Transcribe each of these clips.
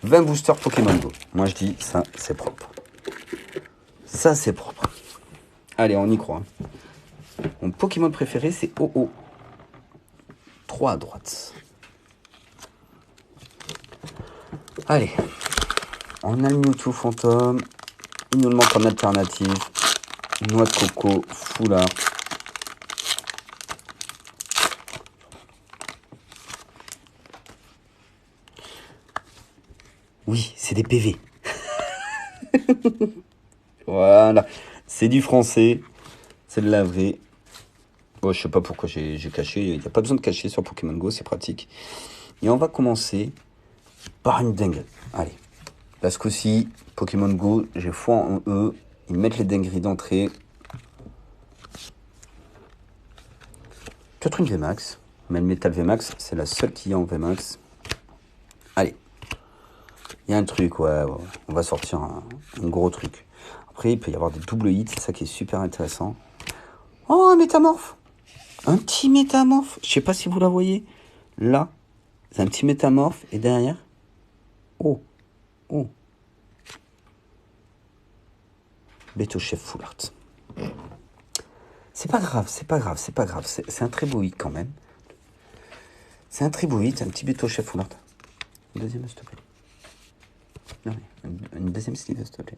20 boosters Pokémon Go. Moi, je dis, ça, c'est propre. Ça, c'est propre. Allez, on y croit. Mon Pokémon préféré, c'est OO. 3 à droite. Allez. On a le Mewtwo fantôme. Il nous le manque en alternative. Noix de coco, full art. Oui, c'est des PV. Voilà. C'est du français. C'est de la vraie. Bon, je sais pas pourquoi j'ai caché. Il n'y a pas besoin de cacher sur Pokémon Go, c'est pratique. Et on va commencer par une dingue. Allez. Parce qu'aussi, Pokémon Go, j'ai foi en eux. Ils mettent les dingueries d'entrée. Peut-être une VMAX. Mais le Metal VMAX, c'est la seule qui est en VMAX. Allez. Il y a un truc, ouais. On va sortir un gros truc. Après, il peut y avoir des doubles hits. C'est ça qui est super intéressant. Oh, un métamorphe. Un petit métamorphe. Je sais pas si vous la voyez. Là, c'est un petit métamorphe. Et derrière. Oh. Oh. Beto Chef Full Art. C'est pas grave, c'est pas grave, c'est pas grave. C'est un très beau hit quand même. C'est un très beau hit, un petit Beto Chef Full Art. Une deuxième, s'il te plaît. Non, mais une deuxième sleeve, s'il te plaît.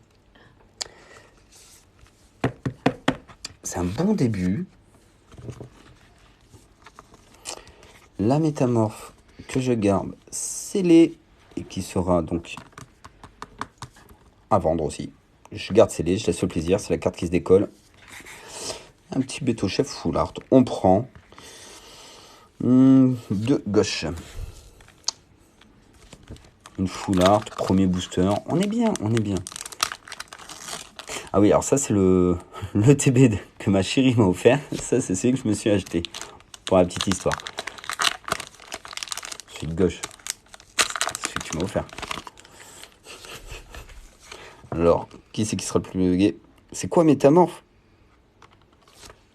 C'est un bon début. La métamorphe que je garde scellée et qui sera donc à vendre aussi. Je garde scellée, je laisse le plaisir, c'est la carte qui se décolle. Un petit Beto Chef Full Art. On prend de gauche. Une Full Art, premier booster. On est bien, on est bien. Ah oui, alors ça c'est le TB que ma chérie m'a offert. Ça c'est celui que je me suis acheté. Pour la petite histoire. Celui de gauche. C'est celui que tu m'as offert. Alors, qui c'est qui sera le plus gay? C'est quoi métamorphe?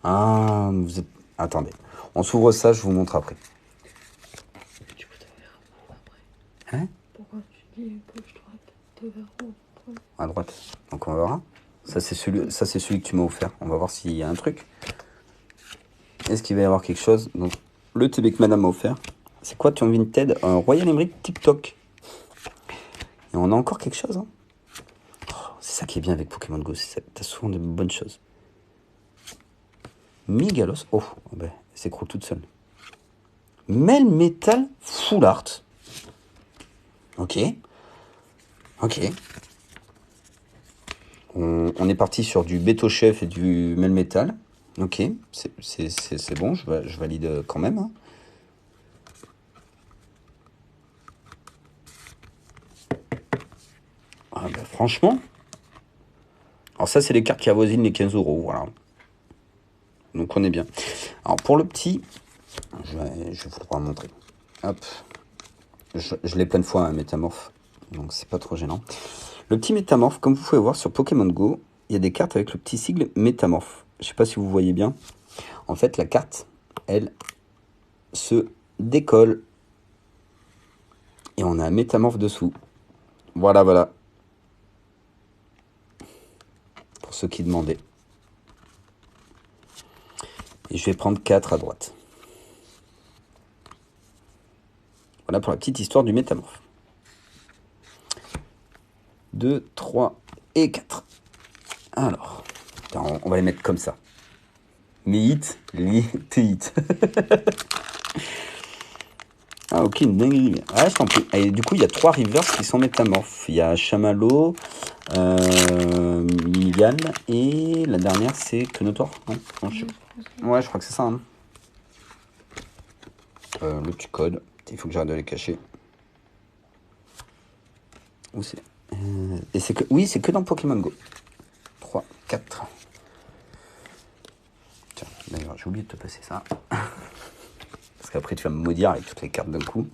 Ah, vous êtes... Attendez. On s'ouvre ça, je vous montre après. Tu peux te verre où après? Hein? Pourquoi tu dis gauche, droite? Te verre où après? À droite. Donc on verra. Ça c'est celui que tu m'as offert. On va voir s'il y a un truc. Est-ce qu'il va y avoir quelque chose? Donc le TB que madame m'a offert. C'est quoi tu as Vinted? Un Royal Emerald TikTok. Et on a encore quelque chose. Hein. Oh, c'est ça qui est bien avec Pokémon Go. T'as souvent de bonnes choses. Migalos. Oh, ben, elle s'écroule toute seule. Melmetal Full Art. Ok. Ok. On est parti sur du Beto Chef et du Melmetal. Ok, c'est bon, je valide quand même. Hein. Ah bah, franchement. Alors ça, c'est les cartes qui avoisinent les 15 €. Voilà. Donc on est bien. Alors pour le petit, je vais vous le montrer. Hop. Je l'ai plein de fois, un métamorphe. Donc c'est pas trop gênant. Le petit métamorphe, comme vous pouvez voir sur Pokémon Go, il y a des cartes avec le petit sigle métamorphe. Je sais pas si vous voyez bien. En fait, la carte, elle, se décolle. Et on a un métamorphe dessous. Voilà, voilà. Pour ceux qui demandaient. Et je vais prendre 4 à droite. Voilà pour la petite histoire du métamorphe. 2, 3 et 4. Alors, on va les mettre comme ça. Mes hits, tes hits. Ah ok, une dinguerie. Ah, je t'en prie. Et du coup, il y a 3 rivers qui sont métamorphes. Il y a Chamallow, Minigan, et la dernière, c'est Kenotor. Non, ouais, je crois que c'est ça. Hein. Le petit code. Il faut que j'arrête de les cacher. Où c'est et c'est que... Oui, c'est que dans Pokémon Go. 3, 4. Tiens, d'ailleurs, j'ai oublié de te passer ça. Parce qu'après, tu vas me maudire avec toutes les cartes d'un coup.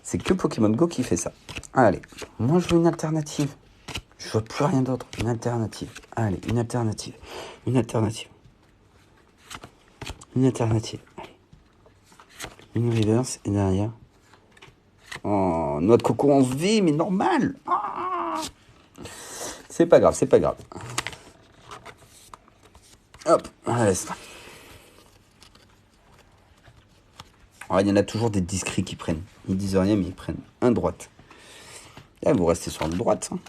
C'est que Pokémon Go qui fait ça. Allez, moi, je veux une alternative. Je veux plus rien d'autre. Une alternative. Allez, une alternative. Une alternative. Une alternative. Allez. Une reverse et derrière. Oh, noix de coco en V, mais normal. Ah, c'est pas grave, c'est pas grave. Hop, allez, ça. Alors, il y en a toujours des discrets qui prennent. Ils disent rien, mais ils prennent un droite. Et vous restez sur la droite. Hein.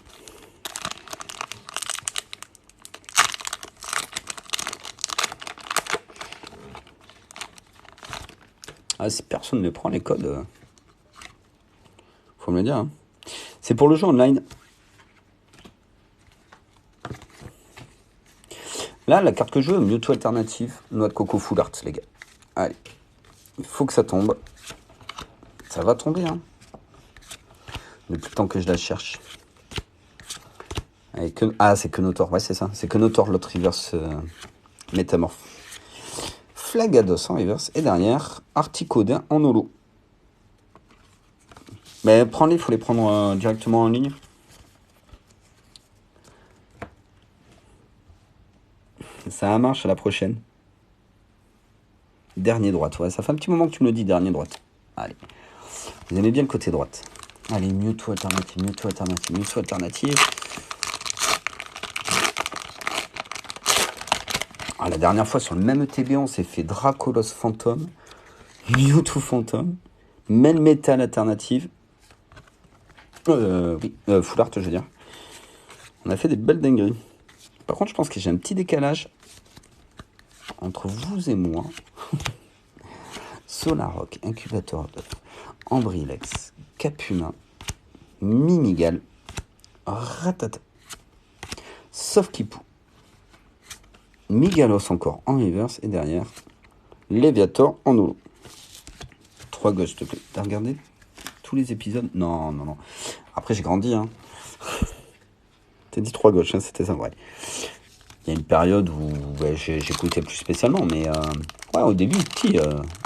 Ah, si personne ne prend les codes, faut me le dire. Hein. C'est pour le jeu online. Là, la carte que je veux, Mewtwo alternative, noix de coco full art, les gars. Allez, il faut que ça tombe. Ça va tomber, hein. Depuis le temps que je la cherche. Allez, ah, c'est Kenotor, ouais, c'est ça. C'est Kenotor, l'autre reverse métamorphe. Flagados en reverse. Et derrière, Articodin en holo. Mais prends-les, il faut les prendre directement en ligne. Ça marche, à la prochaine. Dernier droite, ouais, ça fait un petit moment que tu me le dis, dernier droite. Allez, vous aimez bien le côté droite. Allez, Mewtwo alternative, Mewtwo alternative, Mewtwo alternative. Ah, la dernière fois, sur le même ETB, on s'est fait Dracolos Phantom, Mewtwo Phantom, Melmetal alternative. Oui, full art, je veux dire. On a fait des belles dingueries. Par contre, je pense que j'ai un petit décalage entre vous et moi. Solaroc, Incubator d'œuf, Ambrilex, Capuma, Mimigal, Ratata, Sofkipou, Migalos encore en reverse et derrière Léviator en holo. 3 gauches, s'il te plaît. T'as regardé tous les épisodes? Non, non, non. Après, j'ai grandi, hein. T'as dit 3 gauches, hein, c'était ça, vrai. Il y a une période où ouais, j'écoutais plus spécialement, mais ouais, au début, petit,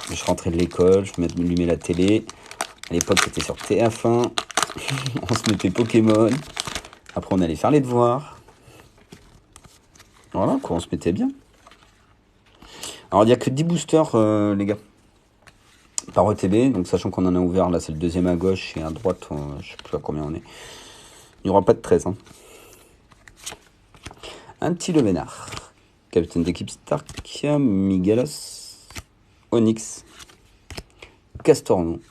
je rentrais de l'école, je m'allumais la télé. À l'époque, c'était sur TF1. On se mettait Pokémon. Après, on allait faire les devoirs. Voilà, quoi, on se mettait bien. Alors, il n'y a que 10 boosters, les gars, par ETB. Donc, sachant qu'on en a ouvert, là, c'est le deuxième à gauche et à droite, je sais plus à combien on est. Il n'y aura pas de 13. Hein. Un petit Levénard. Capitaine d'équipe Stark, Migalos, Onyx, Castorno.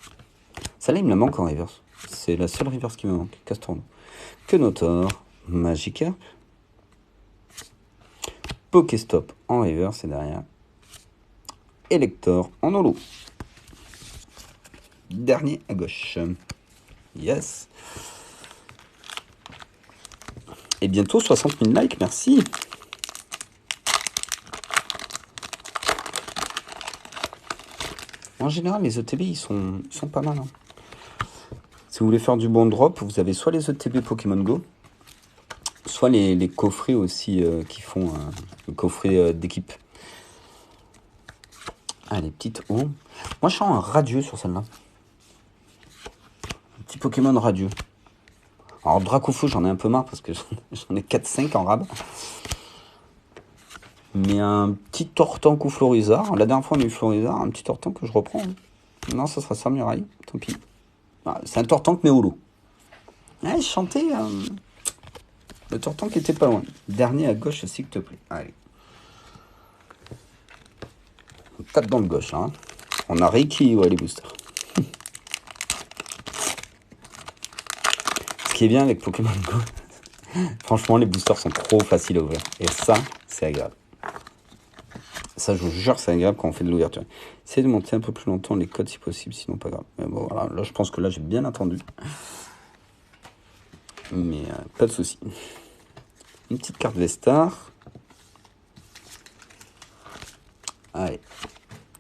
Celle-là, il me la manque en reverse. C'est la seule reverse qui me manque. Castorno. Kenotor, Magikarp, Pokéstop en reverse et derrière. Elector en holo. Dernier à gauche. Yes. Et bientôt 60 000 likes, merci. En général, les ETB, ils sont pas mal. Hein. Si vous voulez faire du bon drop, vous avez soit les ETB Pokémon Go, soit les coffrets aussi qui font le coffret d'équipe. Ah, les petites hauts. Moi, je sens un radieux sur celle-là. Un petit Pokémon radieux. Alors, Dracofeu, j'en ai un peu marre parce que j'en ai 4-5 en rab. Mais un petit Tortank ou Florizard. La dernière fois, on a eu Florizard. Un petit Tortank que je reprends. Non, ça sera Samurai. Tant pis. Ah, c'est un Tortank, mais holo. Ah, je chantais. Le Tortank était pas loin. Dernier à gauche, s'il te plaît. Allez. On tape dans le gauche, là. Hein. On a Reiki, ouais, les boosters. Ce qui est bien avec Pokémon Go, franchement, les boosters sont trop faciles à ouvrir. Et ça, c'est agréable. Ça, je vous jure, c'est agréable quand on fait de l'ouverture. Essayez de monter un peu plus longtemps les codes si possible, sinon pas grave. Mais bon, voilà, là, je pense que là, j'ai bien attendu. Mais pas de souci. Une petite carte Vestar. Allez.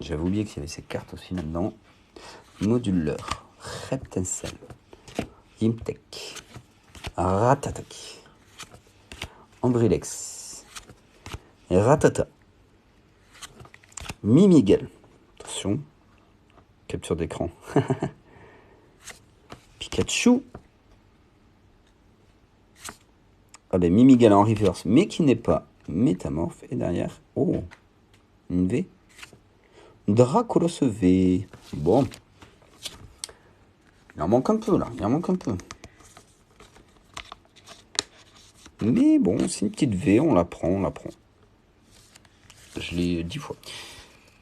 J'avais oublié qu'il y avait ces cartes aussi là-dedans. Moduleur. Reptensel. Yimtek. Ratatak. Ambrilex. Ratata. Mimigel. Attention. Capture d'écran. Pikachu. Ah ben Mimigel en reverse, mais qui n'est pas métamorphe. Et derrière, oh, une V. Dracolos V. Bon. Il en manque un peu, là. Il en manque un peu. Mais bon, c'est une petite V. On la prend, on la prend. Je l'ai 10 fois.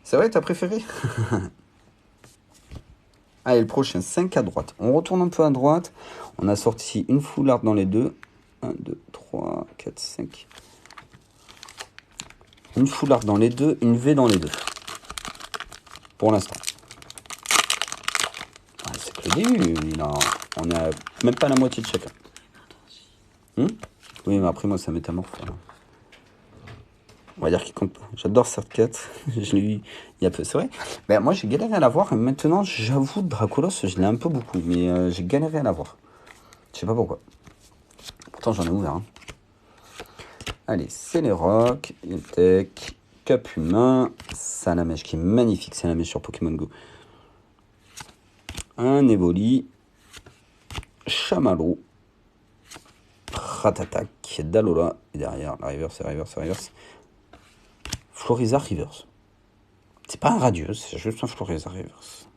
C'est vrai, t'as préféré? Allez, le prochain, 5 à droite. On retourne un peu à droite. On a sorti une foularde dans les deux. 1, 2, 3, 4, 5. Une foularde dans les deux, une V dans les deux. Pour l'instant. Ah, c'est que le début. On a même pas la moitié de chacun. Oui, mais après, moi, ça métamorphe. On va dire qu'il compte pas. J'adore cette quête. Je l'ai eu il y a peu. C'est vrai. Ben, moi, j'ai galéré à l'avoir. Et maintenant, j'avoue, Dracolos, je l'ai un peu beaucoup. Mais j'ai galéré à l'avoir. Je sais pas pourquoi. Pourtant, j'en ai ouvert. Hein. Allez, c'est les rocs. Tech. Cap humain. Salamèche qui est magnifique. Salamèche sur Pokémon Go. Un Evoli. Chamallow. Ratatak. Dalola. Et derrière, la reverse. Florizard Reverse. C'est pas un Radius, c'est juste un Florizard Reverse.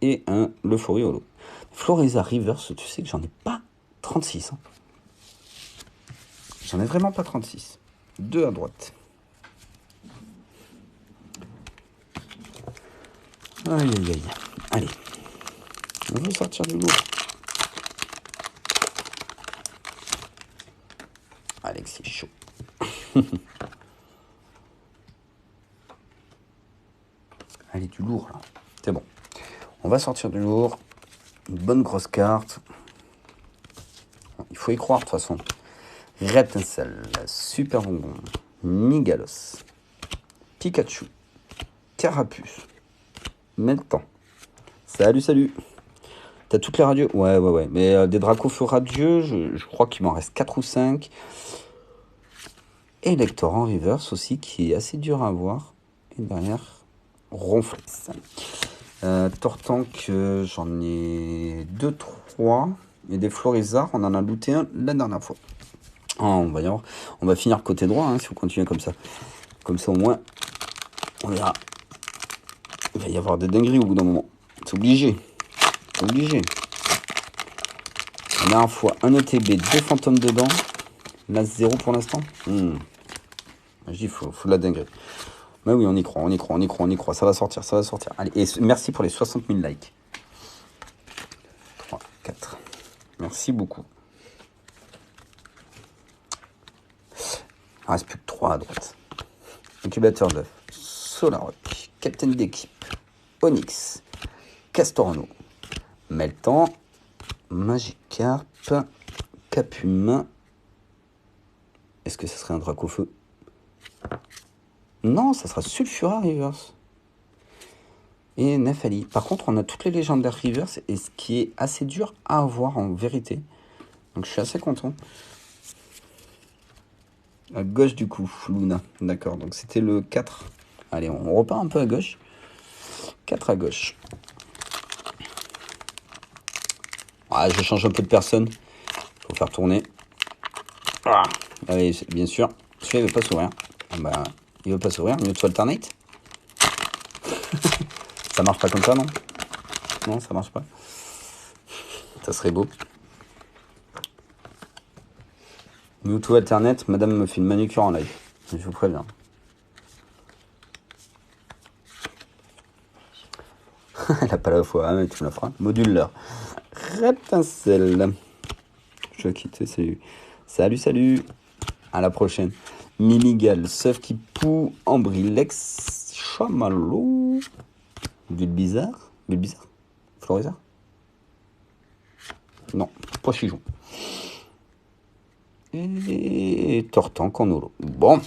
Et le Floriolo. Florizard Reverse, tu sais que j'en ai pas 36. Hein. J'en ai vraiment pas 36. 2 à droite. Aïe. Allez. On veut sortir du lourd. Alex, c'est chaud. Allez, du lourd, là. C'est bon. On va sortir du lourd. Une bonne grosse carte. Il faut y croire, de toute façon. Retincelle, Super Bonbon, Nigalos, Pikachu, Carapuce, Meltan. Salut. T'as toutes les radieux? Ouais. Mais des Dracofeu radieux, je crois qu'il m'en reste 4 ou 5. Elector en reverse aussi, qui est assez dur à avoir. Et derrière, Ronflex. Tortank, j'en ai 2, 3. Et des Florizards, on en a looté un la dernière fois. On va finir côté droit hein, si on continue comme ça. Comme ça au moins, on verra. Il va y avoir des dingueries au bout d'un moment. C'est obligé. La dernière fois, un ETB, 2 fantômes dedans. Là, 0 pour l'instant. Je dis, il faut de la dinguerie. Mais oui, on y croit. Ça va sortir. Allez, et merci pour les 60 000 likes. 3, 4. Merci beaucoup. Il ne reste plus que 3 à droite. Incubateur d'œuf, Solarock, Captain d'équipe, Onyx, Castorano, Meltan, Magikarp, Cap humain. Est-ce que ça serait un Dracofeu? Non, ça sera Sulfura Reverse. Et Nefali. Par contre, on a toutes les légendaires Reverse, et ce qui est assez dur à avoir en vérité. Donc je suis assez content. À gauche du coup, Luna. D'accord, donc c'était le 4. Allez, on repart un peu à gauche. 4 à gauche. Ah, je change un peu de personne. Faut faire tourner. Ah, allez, bien sûr. Celui-là, il veut pas s'ouvrir. Ah bah, il veut pas s'ouvrir. Mieux de alternate. Ça marche pas comme ça, non? Non, ça marche pas. Ça serait beau. Mewtwo alternate, madame me fait une manucure en live. Je vous préviens. Elle a pas la foi, mais tu me la feras. Module leur. Retincelle. Je vais quitter, salut. À la prochaine. Mimigal, Seuf qui poue, Ambrilex, Chamallow. Bulbizarre. Florizard. Non, pas Chijon. Et Tortank en holo. Bon.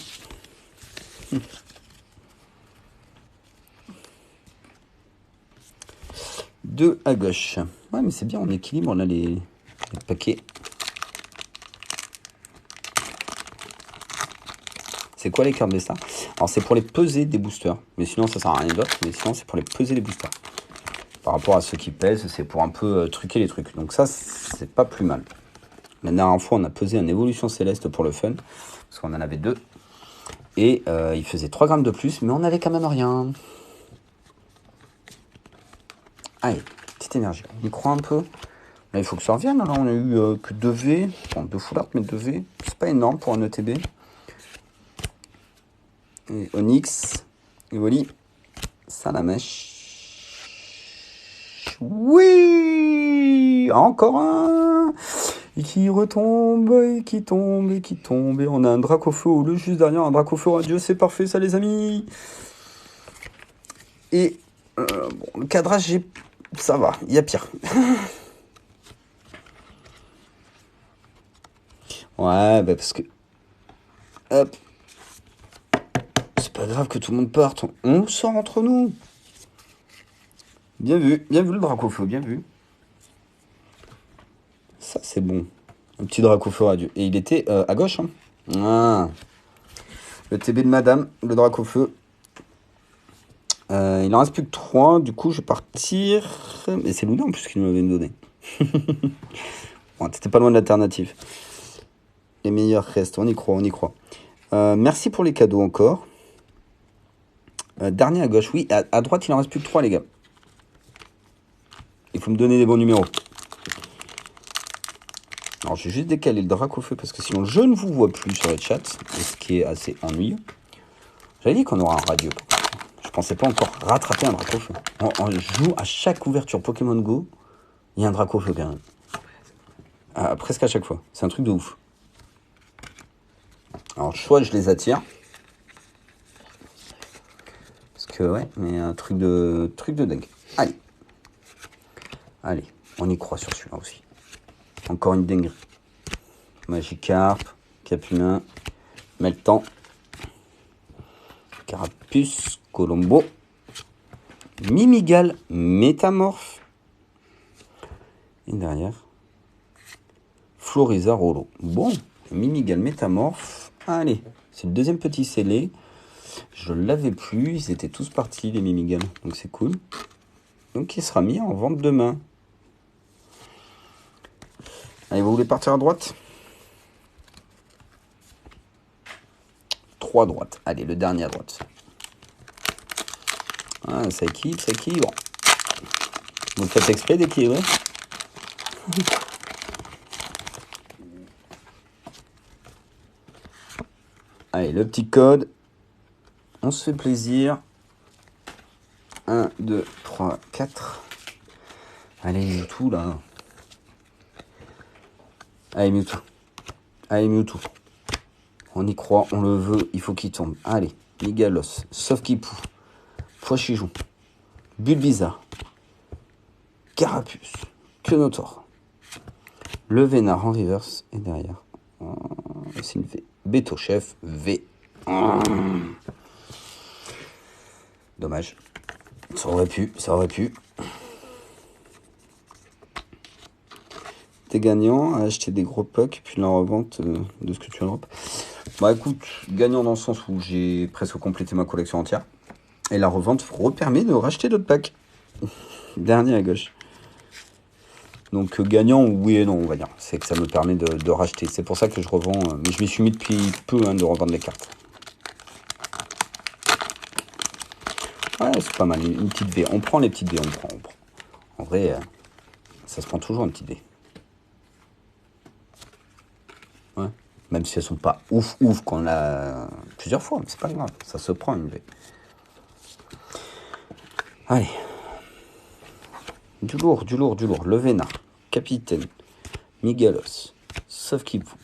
Deux à gauche. Ouais, mais c'est bien, on équilibre là les paquets. C'est quoi les cartes des stars? Alors c'est pour les peser des boosters. Mais sinon ça sert à rien d'autre. Mais sinon c'est pour les peser des boosters. Par rapport à ceux qui pèsent, c'est pour un peu truquer les trucs. Donc ça, c'est pas plus mal. La dernière fois, on a pesé un évolution céleste pour le fun. Parce qu'on en avait 2. Et il faisait 3 grammes de plus. Mais on avait quand même rien. Allez, petite énergie. On y croit un peu. Là, il faut que ça revienne. Là, on a eu que 2 V. Bon, 2 full art, mais 2 V. C'est pas énorme pour un ETB. Et Onyx. Et Wally. Salamèche. Oui! Encore un! Et qui retombe, et qui tombe, et qui tombe. Et on a un Dracofeu, le juste derrière, un Dracofeu radieux. C'est parfait, ça, les amis. Et bon, le cadrage, ça va, il y a pire. Ouais, bah parce que... Hop. C'est pas grave que tout le monde parte. On sort entre nous. Bien vu le Dracofeu, bien vu. Ça, c'est bon. Un petit Dracofeu radieux. Et il était à gauche. Hein. Ah. Le TB de madame, le Dracofeu. Il en reste plus que 3. Du coup, je vais partir... Mais c'est Luna en plus qui nous l'avait donné. Bon, t'étais pas loin de l'alternative. Les meilleurs restent, on y croit, on y croit. Merci pour les cadeaux encore. Dernier à gauche, oui. À droite, il en reste plus que 3, les gars. Il faut me donner les bons numéros. Alors, je vais juste décaler le Dracofeu parce que sinon, je ne vous vois plus sur le chat. Ce qui est assez ennuyeux. J'avais dit qu'on aura un radio. Je pensais pas encore rattraper un Dracofeu. On joue à chaque ouverture Pokémon Go. Il y a un Dracofeu quand même. Presque à chaque fois. C'est un truc de ouf. Alors, soit je les attire. Parce que, ouais, mais un truc de dingue. Allez, on y croit sur celui-là aussi. Encore une dinguerie. Magikarp, Capumin, Meltan, Carapuce, Colombo, Mimigal, Métamorphe. Et derrière, Floriza Rolo. Bon, Mimigal, Métamorphe. Allez, c'est le deuxième petit scellé. Je l'avais plus, ils étaient tous partis, les Mimigal. Donc c'est cool. Donc il sera mis en vente demain. Allez, vous voulez partir à droite? 3 droites. Allez, le dernier à droite. Ah, ça équilibre. Vous faites exprès d'équilibrer? Allez, le petit code. On se fait plaisir. 1, 2, 3, 4. Allez, Mewtwo, là. Allez, Mewtwo. On y croit, on le veut, il faut qu'il tombe. Allez, Migalos, Sauf-Qui-Pou, Poichijon, Bulbizarre, Carapuce, Quenotor, le Vénard en reverse, et derrière, c'est une V. Beto Chef, V. Dommage. Ça aurait pu. T'es gagnant à acheter des gros packs, puis la revente de ce que tu as drop. Bah écoute, gagnant dans le sens où j'ai presque complété ma collection entière. Et la revente permet de racheter d'autres packs. Dernier à gauche. Donc gagnant, oui et non, on va dire. C'est que ça me permet de racheter. C'est pour ça que je revends. Mais je m'y suis mis depuis peu de revendre les cartes. Ouais, c'est pas mal. Une petite V. On prend les petites V, on prend. En vrai, ça se prend toujours une petite V. Ouais. Même si elles sont pas ouf qu'on l'a plusieurs fois, mais c'est pas grave, ça se prend une V. Allez. Du lourd. Le Vénard, Capitaine, Migalos, Sauf-Qui-Pou.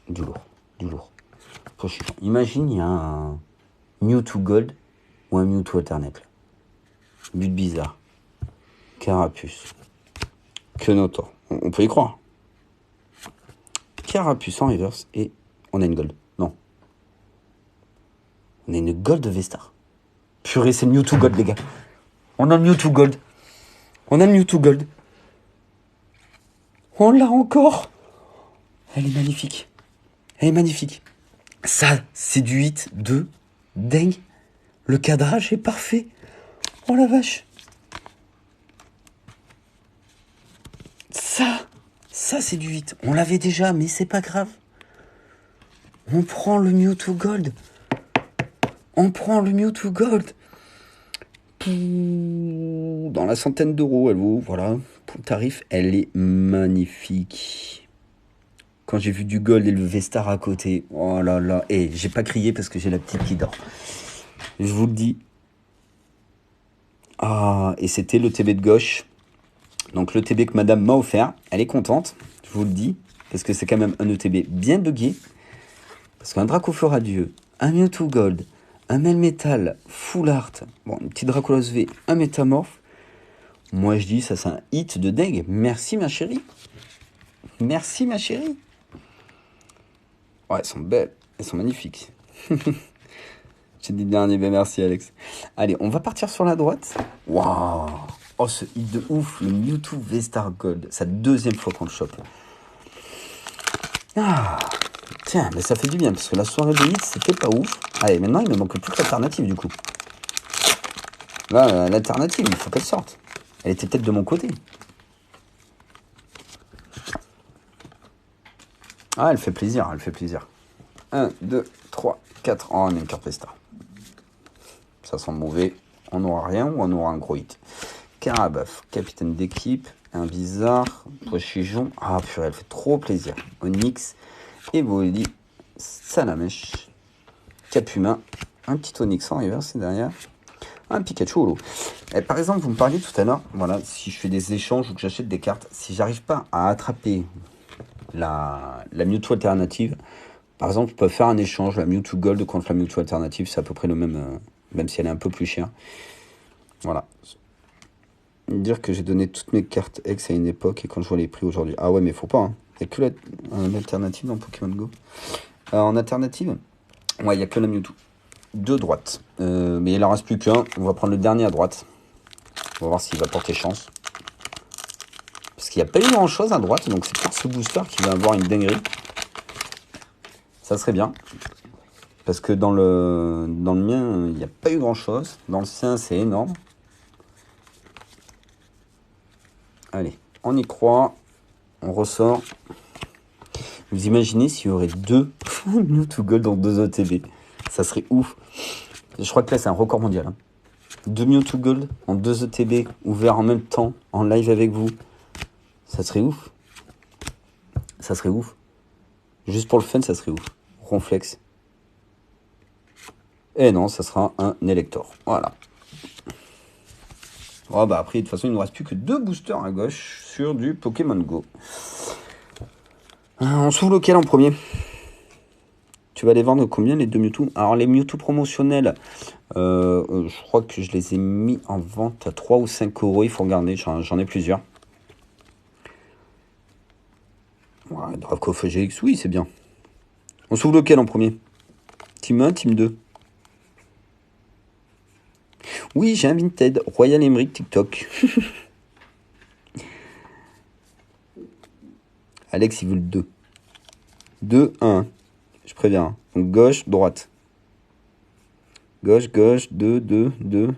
Du lourd. Pochon. Imagine, il y a un Mewtwo Gold ou un Mewtwo Alternate. Bulbizarre, Carapuce, Quenotor. On peut y croire. Carapuce en reverse et on a une gold. Non. On a une gold V-Star. Purée, c'est le Mewtwo Gold, les gars. On a le Mewtwo Gold. On l'a encore. Elle est magnifique. Ça, c'est du 8 de dingue. Le cadrage est parfait. Oh la vache. Ça c'est du 8. On l'avait déjà, mais c'est pas grave. On prend le Mewtwo Gold. Dans la centaine d'euros, elle vaut, voilà. tarif, elle est magnifique. Quand j'ai vu du gold et le Vestar à côté, oh là là. Et j'ai pas crié parce que j'ai la petite qui dort. Je vous le dis. Ah, et c'était le TB de gauche. Donc le TB que madame m'a offert. Elle est contente, je vous le dis. Parce que c'est quand même un ETB bien buggé. Parce qu'un Dracofeu radieux, un Mewtwo Gold, un Melmetal, Full Art, bon, une petite Dracolos V, un Métamorphe. Moi je dis, ça c'est un hit de dingue. Merci ma chérie. Merci ma chérie. Ouais, elles sont belles. Elles sont magnifiques. J'ai dit le dernier, ben merci Alex. Allez, on va partir sur la droite. Waouh. Oh, ce hit de ouf, le Mewtwo V-Star Gold. C'est la deuxième fois qu'on le chope. Ah, tiens, mais ça fait du bien, parce que la soirée de hit, c'était pas ouf. Allez, maintenant, il me manque plus que l'alternative, du coup. Là, l'alternative, il faut qu'elle sorte. Elle était peut-être de mon côté. Ah, elle fait plaisir, elle fait plaisir. 1, 2, 3, 4. Oh, on a une carte V-Star. Ça sent mauvais. On n'aura rien ou on aura un gros hit. Carabof, capitaine d'équipe, un bizarre, Pochijon. Ah purée, elle fait trop plaisir. Onyx, Evoli, Salamèche, Capuma, un petit Onyx en reverse derrière, un Pikachu holo. Et par exemple, vous me parliez tout à l'heure, voilà, si je fais des échanges ou que j'achète des cartes, si j'arrive pas à attraper la Mewtwo alternative, par exemple, je peux faire un échange, la Mewtwo Gold contre la Mewtwo alternative, c'est à peu près le même, même si elle est un peu plus chère. Voilà. Dire que j'ai donné toutes mes cartes ex à une époque et quand je vois les prix aujourd'hui. Ah ouais, mais faut pas. Hein. Il n'y a que l'alternative dans Pokémon Go. En alternative, ouais, il n'y a que la Mewtwo. De droite. Mais il en reste plus qu'un. On va prendre le dernier à droite. On va voir s'il va porter chance. Parce qu'il n'y a pas eu grand chose à droite. Donc c'est peut-être ce booster qui va avoir une dinguerie. Ça serait bien. Parce que dans le mien, il n'y a pas eu grand chose. Dans le sien, c'est énorme. Allez, on y croit. On ressort. Vous imaginez s'il y aurait deux Mewtwo Gold dans 2 OTB. Ça serait ouf. Je crois que là, c'est un record mondial. Hein. 2 Mewtwo Gold en 2 ETB, ouverts en même temps, en live avec vous. Ça serait ouf. Ça serait ouf. Juste pour le fun, ça serait ouf. Ronflex. Et non, ça sera un Elector. Voilà. Oh, bah après, de toute façon, il ne nous reste plus que 2 boosters à gauche sur du Pokémon Go. On s'ouvre lequel en premier ? Tu vas les vendre combien les 2 Mewtwo ? Alors les Mewtwo promotionnels, je crois que je les ai mis en vente à 3 ou 5 euros. Il faut regarder, j'en ai plusieurs. Ouais, Dracofeu GX, oui, c'est bien. On s'ouvre lequel en premier ? Team 1, Team 2 ? Oui, j'ai un Vinted, Royal Emmerich TikTok. Alex, il veut le 2. 2, 1. Je préviens. Donc gauche, droite. Gauche, gauche, 2, 2, 2.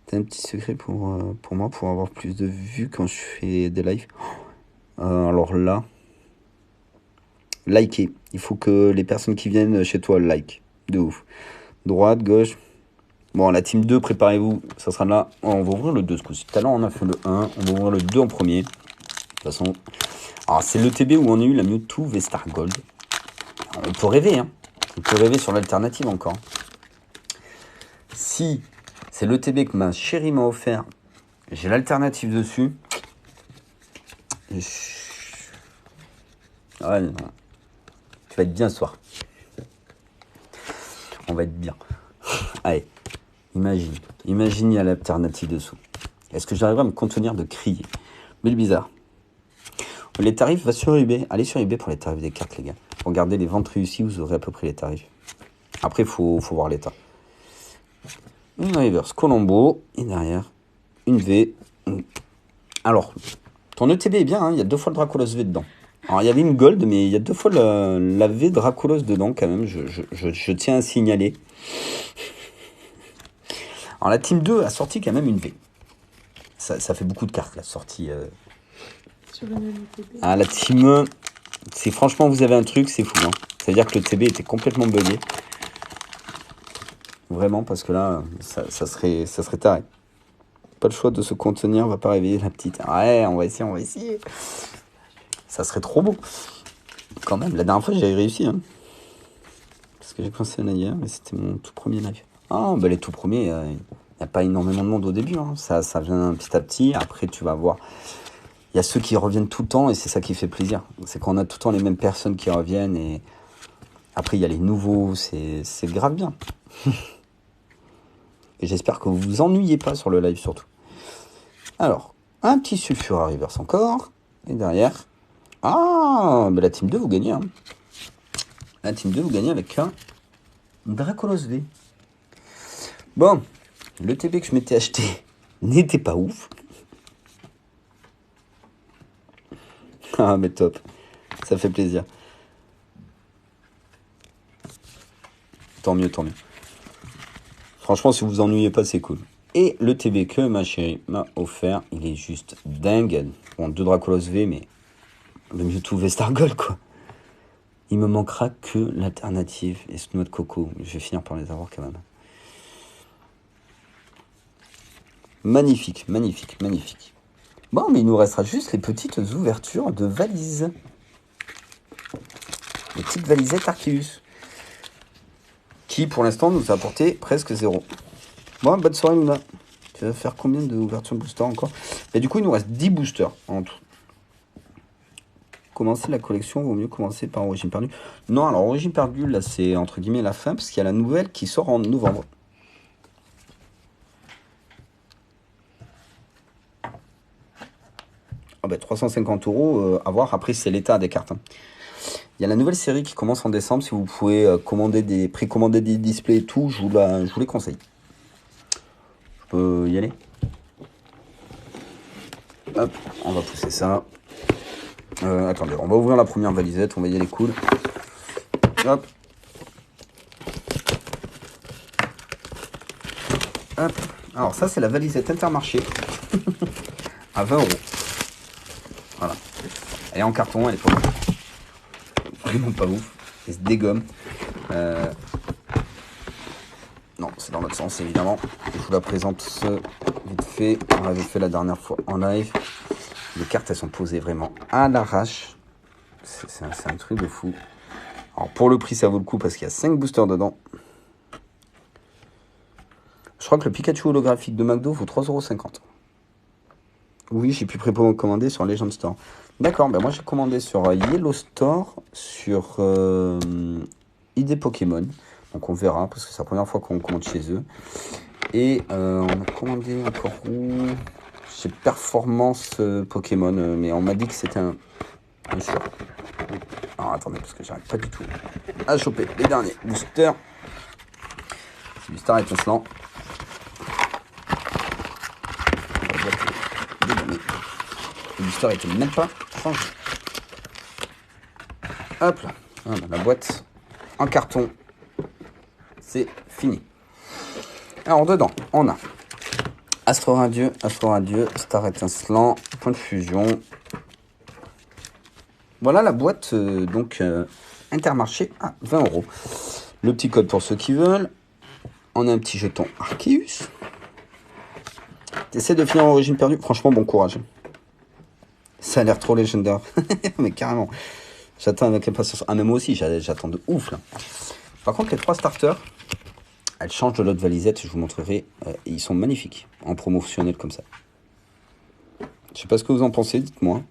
T'as un petit secret pour moi, pour avoir plus de vues quand je fais des lives. Alors là, likez. Il faut que les personnes qui viennent chez toi like. De ouf. Droite, gauche. Bon, la team 2, préparez-vous. Ça sera là. On va ouvrir le 2 ce coup-ci. Tout à l'heure, on a fait le 1. On va ouvrir le 2 en premier. De toute façon. Alors, c'est le TB où on a eu la Mewtwo V-Star Gold. On peut rêver, hein. On peut rêver sur l'alternative encore. Si c'est le TB que ma chérie m'a offert, j'ai l'alternative dessus. Ouais, non. Tu vas être bien ce soir. On va être bien. Allez, imagine. Imagine, il y a l'alternative dessous. Est-ce que j'arriverai à me contenir de crier ? Mais le bizarre. Les tarifs, va sur eBay. Allez sur eBay pour les tarifs des cartes, les gars. Regardez les ventes réussies, vous aurez à peu près les tarifs. Après, il faut voir l'état. Une reverse Colombo. Et derrière, une V. Alors, ton ETB est bien, hein, il y a 2 fois le Dracolos V dedans. Alors, il y avait une Gold, mais il y a 2 fois la V Dracolos dedans, quand même. Je tiens à signaler. Alors, la Team 2 a sorti quand même une V. Ça fait beaucoup de cartes, la sortie. Sur le même TB. Ah, la Team 1, c'est franchement, vous avez un truc, c'est fou. Hein. C'est-à-dire que le TB était complètement bugué. Vraiment, parce que là, ça serait taré. Pas le choix de se contenir, on va pas réveiller la petite. Ouais, on va essayer, on va essayer. Ça serait trop beau. Quand même, la dernière fois, j'avais réussi. Hein. Parce que j'ai commencé un hier, mais c'était mon tout premier live. Ah, bah les tout premiers, il n'y a pas énormément de monde au début. Hein. Ça vient petit à petit. Après, tu vas voir. Il y a ceux qui reviennent tout le temps et c'est ça qui fait plaisir. C'est qu'on a tout le temps les mêmes personnes qui reviennent et après, il y a les nouveaux. C'est grave bien. Et j'espère que vous vous ennuyez pas sur le live surtout. Alors, un petit Sulfura Reverse encore. Et derrière. Ah, mais la team 2, vous gagnez. Hein. La team 2, vous gagnez avec un Dracolos V. Bon, le TB que je m'étais acheté n'était pas ouf. Ah, mais top. Ça fait plaisir. Tant mieux, tant mieux. Franchement, si vous vous ennuyez pas, c'est cool. Et le TB que ma chérie m'a offert, il est juste dingue. Bon, 2 Dracolos V, mais le Mewtwo V-Star Gold, quoi. Il me manquera que l'alternative et ce noix de coco. Je vais finir par les avoir quand même. Magnifique, magnifique, magnifique. Bon, mais il nous restera juste les petites ouvertures de valises. Les petites valisettes Arceus. Qui, pour l'instant, nous a apporté presque 0. Bon, bonne soirée, Luna. Tu vas faire combien d'ouvertures de boosters encore? Et du coup, il nous reste 10 boosters en tout. Commencer la collection, vaut mieux commencer par Origine Perdue. Non, alors Origine Perdue, là, c'est entre guillemets la fin, parce qu'il y a la nouvelle qui sort en novembre. Ah ben, 350 € à voir. Après, c'est l'état des cartes. Hein. Il y a la nouvelle série qui commence en décembre. Si vous pouvez précommander des displays et tout, je vous les conseille. Je peux y aller. Hop, on va pousser ça. Attendez, on va ouvrir la première valisette. On va y aller cool. Hop. Hop. Alors ça, c'est la valisette Intermarché. À 20 €. Voilà. Elle est en carton, elle est pas ouf. Vraiment pas ouf. Elle se dégomme. Non, c'est dans l'autre sens, évidemment. Je vous la présente vite fait. On l'avait fait la dernière fois en live. Les cartes, elles sont posées vraiment à l'arrache. C'est un truc de fou. Alors, pour le prix, ça vaut le coup parce qu'il y a 5 boosters dedans. Je crois que le Pikachu holographique de McDo vaut 3,50 €. Oui, j'ai pu précommander sur Legend Store. D'accord, ben moi j'ai commandé sur Yellow Store, sur ID Pokémon. Donc on verra, parce que c'est la première fois qu'on commande chez eux. Et on a commandé encore où? Chez Performance Pokémon, mais on m'a dit que c'était un shop. Alors attendez, parce que j'arrive pas du tout à choper les derniers boosters. C'est du Star étincelant. Le booster était même pas changé. Hop là, voilà, la boîte en carton. C'est fini. Alors dedans, on a Astro Radieux, Star étincelant, point de fusion. Voilà la boîte Intermarché à 20 €. Le petit code pour ceux qui veulent. On a un petit jeton Arceus. T'essaies de finir en Origine Perdue. Franchement, bon courage. Ça a l'air trop légendaire. Mais carrément. J'attends avec impatience. Ah, mais moi aussi, j'attends de ouf là. Par contre, les 3 starters, elles changent de l'autre valisette. Je vous montrerai. Ils sont magnifiques. En promotionnel comme ça. Je sais pas ce que vous en pensez. Dites-moi.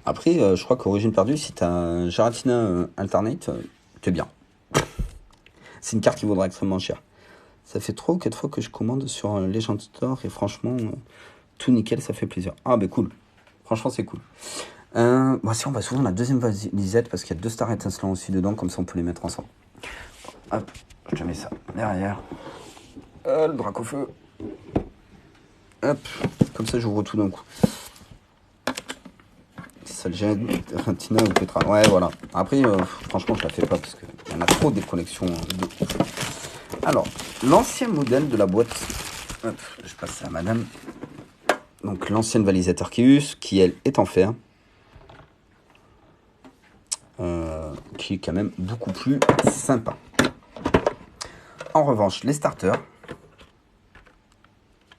Après, je crois qu'Origine Perdue, si t'as un Giratina Alternate, t'es bien. C'est une carte qui vaudra extrêmement cher. Ça fait 3 ou 4 fois que je commande sur Legend Store et franchement, tout nickel, ça fait plaisir. Ah, bah cool. Franchement, c'est cool. Bon, si on va s'ouvrir la deuxième valisette parce qu'il y a 2 stars étincelants aussi dedans, comme ça on peut les mettre ensemble. Hop, je mets ça derrière. Le drac au feu. Hop, comme ça j'ouvre tout d'un coup. Ça le gêne, Tina ou Petra. Ouais, voilà. Après, franchement, je la fais pas parce qu'il y en a trop des collections de ouf. Alors, l'ancien modèle de la boîte. Hop, je passe ça à madame. Donc, l'ancienne valisette Arceus, qui elle est en fer. Qui est quand même beaucoup plus sympa. En revanche, les starters.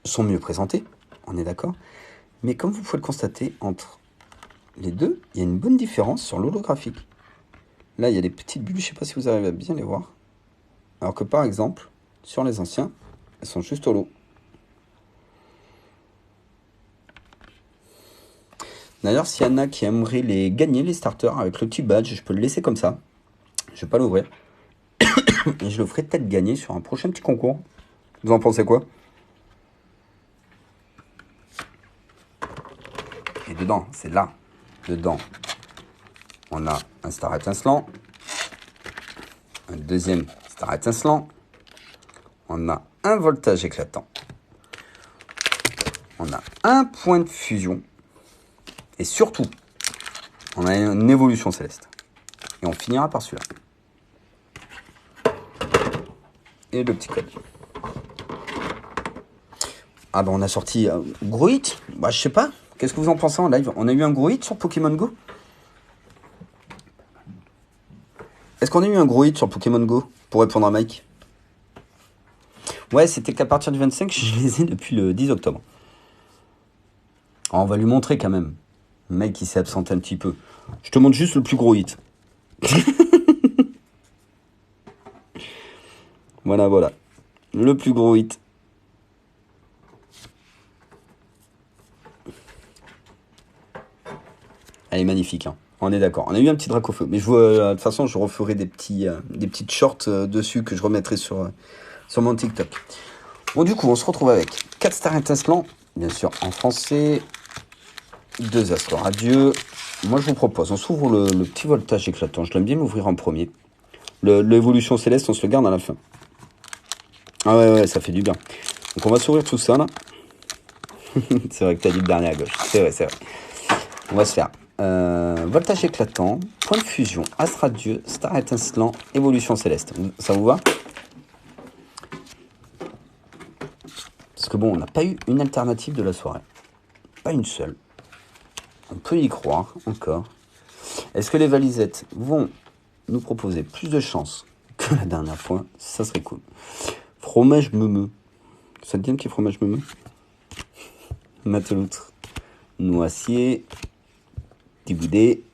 sont mieux présentés, on est d'accord. Mais comme vous pouvez le constater, entre les deux, il y a une bonne différence sur l'holographique. Là, il y a des petites bulles, je ne sais pas si vous arrivez à bien les voir. Alors que par exemple, sur les anciens, elles sont juste holo. D'ailleurs, s'il y en a qui aimeraient les gagner, les starters, avec le petit badge, je peux le laisser comme ça. Je vais pas l'ouvrir. Et je le ferai peut-être gagner sur un prochain petit concours. Vous en pensez quoi? Et dedans, c'est là. Dedans, on a un star étincelant. Un deuxième star étincelant. On a un voltage éclatant. On a un point de fusion. Et surtout, on a une évolution céleste. Et on finira par celui-là. Et le petit code. Ah bah on a sorti gros hit. Bah je sais pas. Qu'est-ce que vous en pensez en live? On a eu un gros hit sur Pokémon Go? Est-ce qu'on a eu un gros hit sur Pokémon Go? Pour répondre à Mike. Ouais, c'était qu'à partir du 25, je les ai depuis le 10 octobre. Alors, on va lui montrer quand même. Le mec, il s'est absenté un petit peu. Je te montre juste le plus gros hit. Voilà, voilà. Le plus gros hit. Elle est magnifique, hein. On est d'accord. On a eu un petit Dracofeu. Mais je vois, de toute façon, je referai des petites shorts dessus que je remettrai sur mon TikTok. Bon, du coup, on se retrouve avec 4 stars étincelants, bien sûr, en français. 2 astres radieux. Moi, je vous propose, on s'ouvre le petit voltage éclatant. Je l'aime bien l'ouvrir en premier. L'évolution céleste, on se le garde à la fin. Ah ouais, ça fait du bien. Donc, on va s'ouvrir tout ça, là. C'est vrai que t'as dit le dernier à gauche. C'est vrai. On va se faire voltage éclatant, point de fusion, astre radieux, star étincelant, évolution céleste. Ça vous va? Parce que bon, on n'a pas eu une alternative de la soirée. Pas une seule. On peut y croire encore. Est-ce que les valisettes vont nous proposer plus de chances que la dernière fois? Ça serait cool. Fromage meumeux. Ça te dit un petit fromage meumeux? Mateloutre. Noisier. Tiboudé.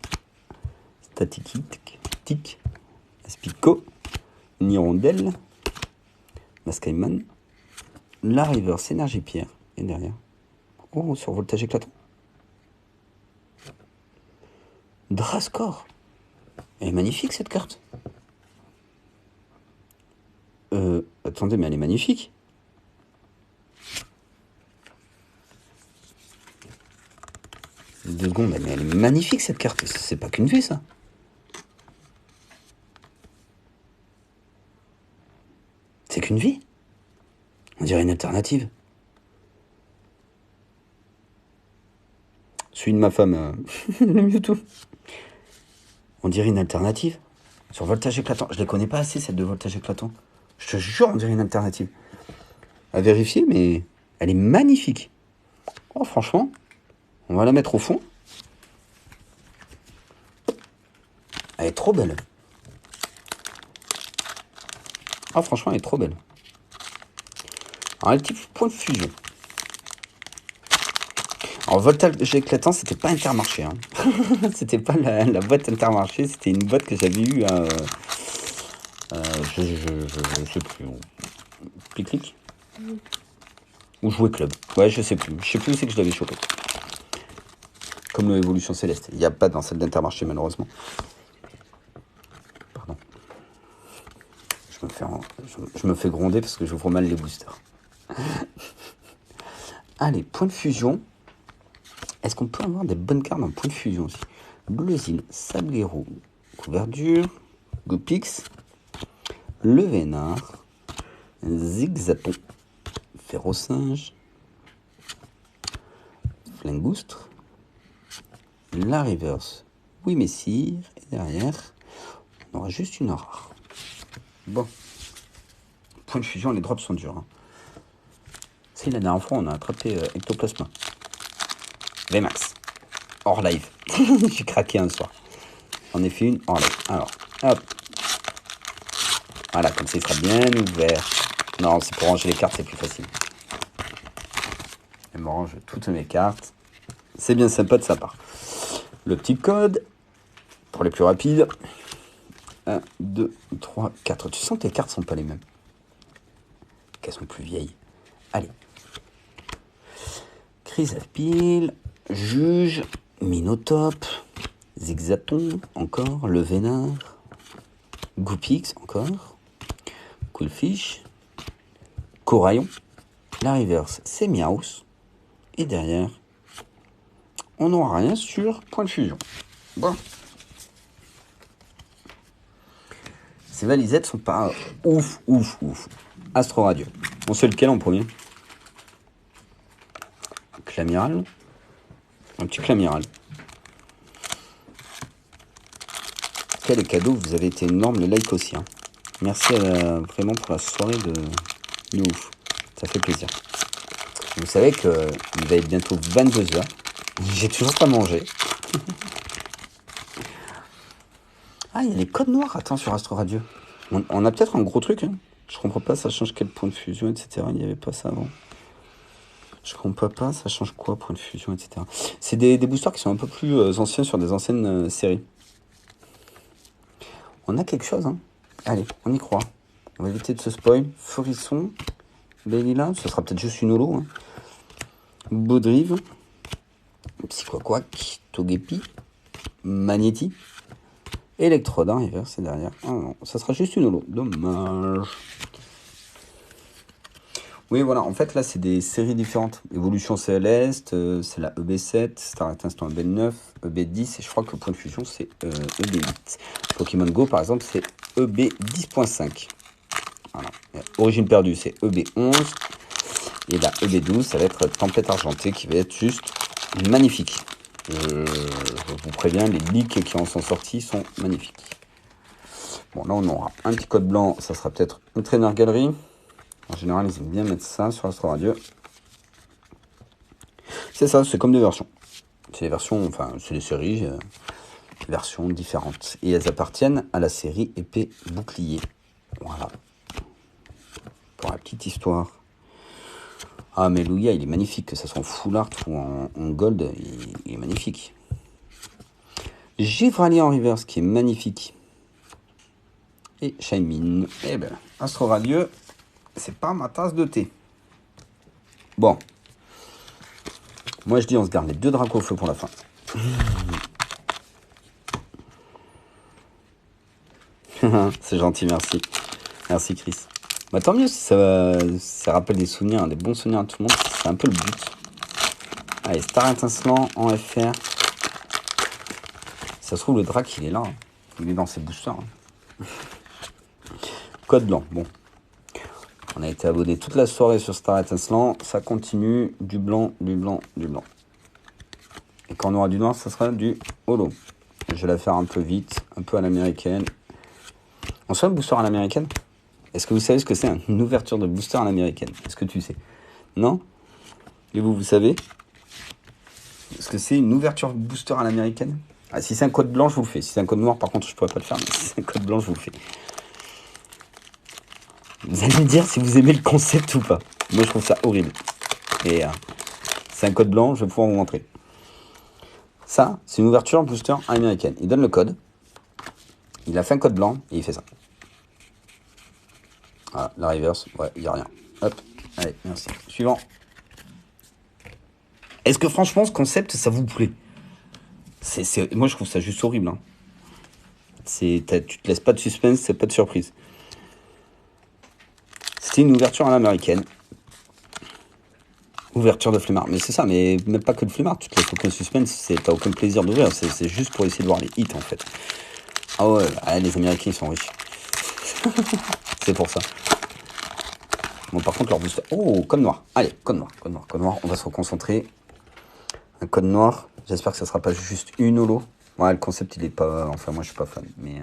Statique. Tic. Aspico. Nirondelle. Mascaiman. La Reverse Énergie Pierre. Et derrière. Oh, sur voltage éclatant. Drascore. Elle est magnifique cette carte. Attendez, mais elle est magnifique. Deux secondes, mais elle est magnifique cette carte. C'est pas qu'une vue ça. C'est qu'une vie. On dirait une alternative. Celui de ma femme, le Mewtwo. On dirait une alternative. Sur voltage éclatant. Je les connais pas assez, celle de voltage éclatant. Je te jure, on dirait une alternative. À vérifier, mais elle est magnifique. Oh, franchement, on va la mettre au fond. Elle est trop belle. Ah, franchement, elle est trop belle. Alors, un petit point de fusion. Alors, voltage éclatant, c'était pas Intermarché. Hein. C'était pas la boîte Intermarché, c'était une boîte que j'avais eue à... je sais plus. Clic. Ou Jouet Club. Ouais, je sais plus. Je sais plus où c'est que je l'avais chopé. Comme l'évolution céleste. Il n'y a pas dans celle d'Intermarché, malheureusement. Pardon. Je me fais gronder parce que j'ouvre mal les boosters. Allez, point de fusion. Est-ce qu'on peut avoir des bonnes cartes en point de fusion aussi? Bleusil, Sablero, Couverture, Gopix, Le Vénard, Zigzaton, Ferrosinge, Flingoustre, La Reverse, Oui Messire, et derrière, on aura juste une rare. Bon. Point de fusion, les drops sont durs. Hein. C'est la dernière fois, on a attrapé Ectoplasma. VMAX. Hors live. J'ai craqué un soir. On est fait une hors live. Alors, hop. Voilà, comme ça, il sera bien ouvert. Non, c'est pour ranger les cartes, c'est plus facile. Elle me range toutes mes cartes. C'est bien sympa de sa part. Le petit code, pour les plus rapides. 1, 2, 3, 4. Tu sens que tes cartes sont pas les mêmes. Qu'elles sont plus vieilles. Allez. Chrysapile, Juge, Minotope, Zigzaton, encore, Le Vénard, Goupix, encore, Coolfish, Coraillon, la reverse, c'est Miaus, et derrière, on n'aura rien sur Point de Fusion. Bon. Ces valisettes sont pas ouf. Astro Radio. On sait lequel en premier? Clamiral. Un petit Clamiral. Quel cadeau, vous avez été énorme, le like aussi. Hein. Merci vraiment pour la soirée de ouf. Ça fait plaisir. Vous savez qu'il va être bientôt 22h. J'ai toujours pas mangé. Ah, il y a les codes noirs, attends, sur Astro Radio. On a peut-être un gros truc. Hein. Je comprends pas, ça change quel point de fusion, etc. Il n'y avait pas ça avant. Je comprends pas, ça change quoi, point de fusion, etc. C'est des boosters qui sont un peu plus anciens sur des anciennes séries. On a quelque chose, hein. Allez, on y croit. On va éviter de se spoil. Frisson, Bellila, ce sera peut-être juste une holo. Hein. Baudrive, Psychoquack, Togepi, Magnéti, Electrode, hein, c'est derrière. Ah non, ça sera juste une holo. Dommage. Oui, voilà, en fait, là, c'est des séries différentes. Évolution Céleste, c'est la EB7, Star Instant EB9, EB10, et je crois que Point de Fusion, c'est EB8. Pokémon Go, par exemple, c'est EB10.5. Voilà. Origine perdue, c'est EB11. Et la EB12, ça va être Tempête Argentée, qui va être juste magnifique. Je vous préviens, les leaks qui en sont sortis sont magnifiques. Bon, là, on aura un petit code blanc, ça sera peut-être une trainer galerie. En général, ils aiment bien mettre ça sur Astro Radio. C'est ça, c'est comme des versions. C'est des versions, enfin, c'est des séries, versions différentes. Et elles appartiennent à la série épée bouclier. Voilà. Pour la petite histoire. Ah, mais Lugia, il est magnifique, que ce soit en full art ou en gold, il est magnifique. Givralier en reverse, qui est magnifique. Et Shaymin. Eh ben, Astro Radio. C'est pas ma tasse de thé. Bon. Moi, je dis, on se garde les deux Dracofeu pour la fin. C'est gentil, merci. Merci, Chris. Bah, tant mieux si ça rappelle des souvenirs, des bons souvenirs à tout le monde. C'est un peu le but. Allez, Star Étincelant en FR. Ça se trouve, le Drac, il est là. Hein. Il est dans ses boosters. Hein. Code blanc, bon. On a été abonné toute la soirée sur Star Étincelant. Ça continue. Du blanc, du blanc, du blanc. Et quand on aura du noir, ça sera du holo. Je vais la faire un peu vite, un peu à l'américaine. On se fait un booster à l'américaine? Est-ce que vous savez ce que c'est une ouverture de booster à l'américaine? Est-ce que tu sais? Non? Et vous savez? Est-ce que c'est une ouverture booster à l'américaine? Ah, si c'est un code blanc, je vous le fais. Si c'est un code noir, par contre, je pourrais pas le faire. Mais si c'est un code blanc, je vous le fais. Vous allez me dire si vous aimez le concept ou pas. Moi, je trouve ça horrible. Et c'est un code blanc, je vais pouvoir vous montrer. Ça, c'est une ouverture booster américaine. Il donne le code. Il a fait un code blanc et il fait ça. Voilà, la reverse, ouais, il n'y a rien. Hop, allez, merci. Suivant. Est-ce que franchement, ce concept, ça vous plaît? Moi, je trouve ça juste horrible. Hein. Tu te laisses pas de suspense, c'est pas de surprise. C'était une ouverture à l'américaine. Ouverture de flemmard. Mais c'est ça, mais même pas que de flemmard. Tu te laisses aucun suspense, t'as aucun plaisir d'ouvrir. C'est juste pour essayer de voir les hits, en fait. Ah ouais, les Américains, ils sont riches. C'est pour ça. Bon, par contre, leur booster... Oh, code noir. Allez, code noir. On va se reconcentrer. Un code noir. J'espère que ça sera pas juste une holo. Ouais, le concept, il est pas... Enfin, moi, je suis pas fan. Mais...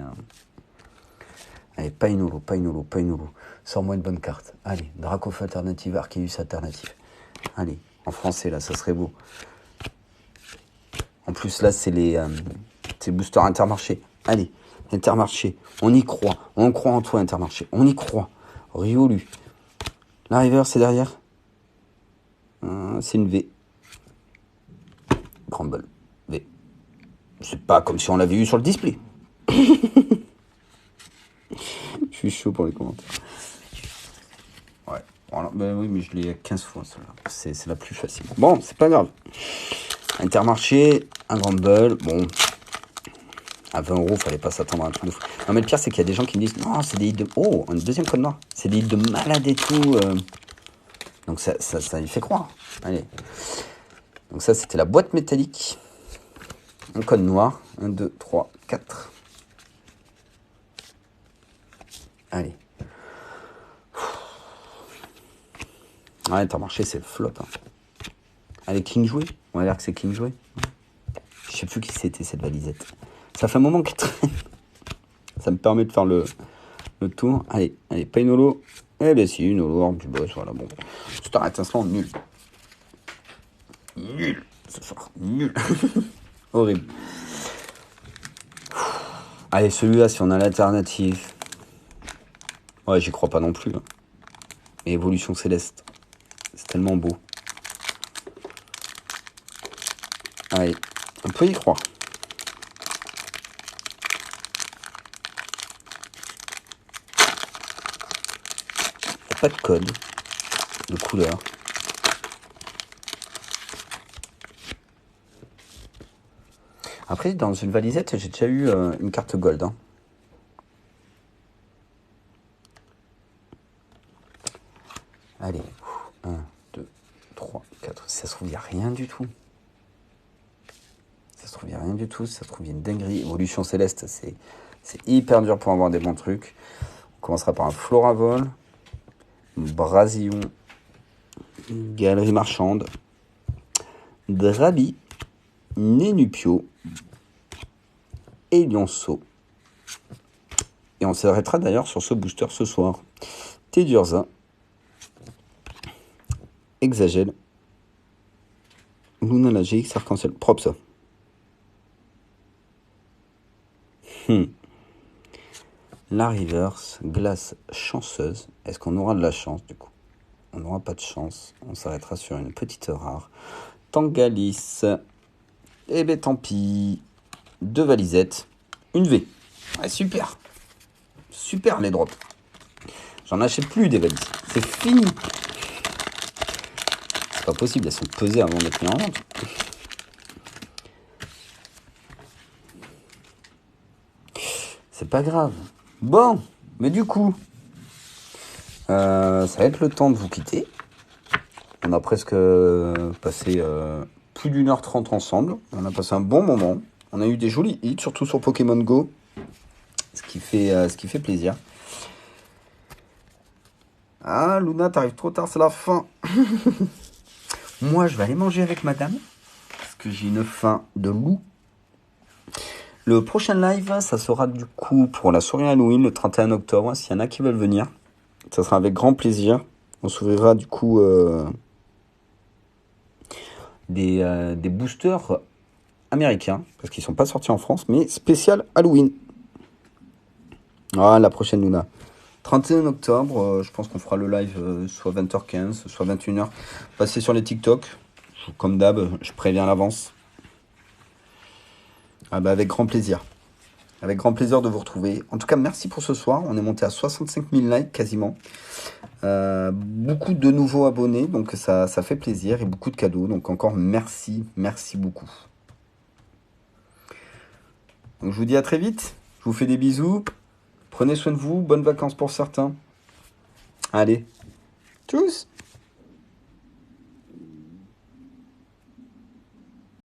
Allez, pas une holo. Sors-moi une bonne carte. Allez, Dracofeu alternative, Arceus alternative. Allez, en français, là, ça serait beau. En plus, là, c'est les boosters Intermarché. Allez, Intermarché. On y croit. On croit en toi, Intermarché. On y croit. Riolu. La river, c'est derrière. C'est une V. Crumble. V. C'est pas comme si on l'avait eu sur le display. Je suis chaud pour les commentaires. Ouais. Voilà. Ben oui, mais je l'ai 15 fois, celle-là. C'est la plus facile. Bon, c'est pas grave. Intermarché, un Crumble. Bon. À 20 €, fallait pas s'attendre à un truc de fou. Non, mais le pire, c'est qu'il y a des gens qui me disent non, c'est des hits de. Oh, un deuxième code noir. C'est des hits de malade et tout. Donc ça y fait croire. Allez. Donc ça, c'était la boîte métallique. Un code noir. 1, 2, 3, 4. Allez. Ouais, t'as marché, c'est le flop. Hein. Allez, King joué. On va dire que c'est King joué. Je sais plus qui c'était cette valisette. Ça fait un moment qu'elle traîne. Ça me permet de faire le tour. Allez, pas une holo. Eh bien si, une holo, hors du boss, voilà, bon. Star étincelant, nul. Nul, ce soir, nul. Horrible. Allez, celui-là, si on a l'alternative. Ouais, j'y crois pas non plus. Hein. Évolution céleste. C'est tellement beau. Allez, on peut y croire. Pas de code de couleur. Après, dans une valisette, j'ai déjà eu une carte gold. Hein. Allez, 1, 2, 3, 4. Ça se trouve, il n'y a rien du tout. Ça se trouve, il n'y a rien du tout. Ça se trouve, il y a une dinguerie. Évolution céleste, c'est hyper dur pour avoir des bons trucs. On commencera par un Floravol. Brasillon, Galerie Marchande, Drabi, Nénupio et Lionceau. Et on s'arrêtera d'ailleurs sur ce booster ce soir. Tedurza, Exagel, Luna Lagique, Arc-en-Ciel. Propre ça. La Reverse, Glace Chanceuse. Est-ce qu'on aura de la chance du coup? On n'aura pas de chance. On s'arrêtera sur une petite rare. Tangalis. Eh ben tant pis. 2 valisettes. Une V. Ouais, super. Super les drops. J'en achète plus des valises. C'est fini. C'est pas possible. Elles sont pesées avant d'être mises en vente. C'est pas grave. Bon. Mais du coup, ça va être le temps de vous quitter. On a presque passé plus d'1h30 ensemble. On a passé un bon moment. On a eu des jolis hits, surtout sur Pokémon Go. Ce qui fait plaisir. Ah, Luna, t'arrives trop tard, c'est la fin. Moi, je vais aller manger avec madame. Parce que j'ai une faim de loup. Le prochain live, ça sera du coup pour la soirée Halloween, le 31 octobre. S'il y en a qui veulent venir, ça sera avec grand plaisir. On s'ouvrira du coup des boosters américains. Parce qu'ils ne sont pas sortis en France, mais spécial Halloween. Ah, la prochaine Luna. 31 octobre, je pense qu'on fera le live soit 20h15, soit 21h. Passez sur les TikTok. Comme d'hab, je préviens à l'avance. Ah bah avec grand plaisir. Avec grand plaisir de vous retrouver. En tout cas, merci pour ce soir. On est monté à 65 000 likes quasiment. Beaucoup de nouveaux abonnés, donc ça fait plaisir. Et beaucoup de cadeaux. Donc encore merci beaucoup. Donc je vous dis à très vite. Je vous fais des bisous. Prenez soin de vous. Bonnes vacances pour certains. Allez. Tchuss.